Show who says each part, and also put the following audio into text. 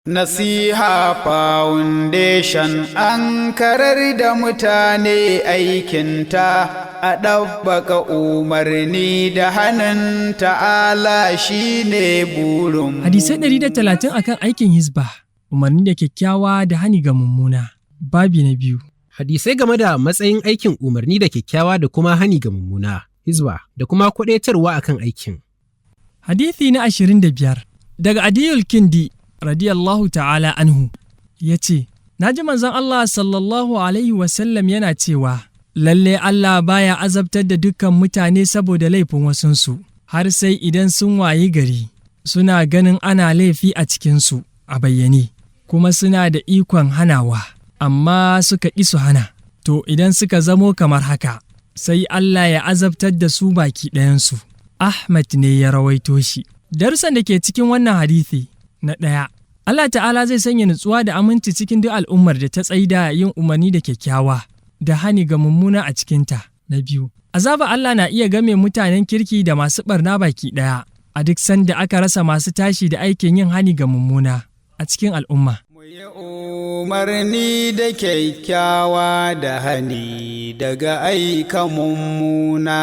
Speaker 1: Nasiha Foundation an karar da mutane aikinta a ɗabbaka umarni da hannun ta'ala shi ne burin.
Speaker 2: Hadisai 130 akan aikin Hizba, umarni da kyakkyawa da hani ga mummuna. Babi na 2.
Speaker 3: Hadisai game da matsayin aikin umarni da kyakkyawa da kuma hani ga mummuna, Hizba, da kuma kuɗaitarwa akan aikin.
Speaker 2: Hadithi na 25 daga Adiyul Kindi radiyallahu ta'ala anhu ya ce, na ji manzon Allah sallallahu alaihi wasallam yana cewa, lalle Allah baya azabtar da dukkan mutane saboda laifin wasunsu, har sai idan sun wayi gari, suna ganin ana laifi a cikinsu a bayyane, kuma suna da ikon hanawa, amma suka ƙi su hana. To idan suka zamo kamar haka, sai Allah ya azabtar da su baki ɗayansu. Ahmad ne ya rawaito shi. Darussan da ke cikin wannan hadithi na 1. Allah ta'ala zai sanya nutsuwa da aminci cikin duk al'ummar da ta tsaida yin umarni da kyakkyawa da hani ga mummuna a cikinta. Na 2. Azaba Allah na iya game mutanen kirki da masu barna baki ɗaya a duk sanda aka rasa masu tashi da aikin yin hani ga mummuna a cikin al'umma.
Speaker 1: Mu yi umarni da kyakkyawa da hani daga aika mummuna.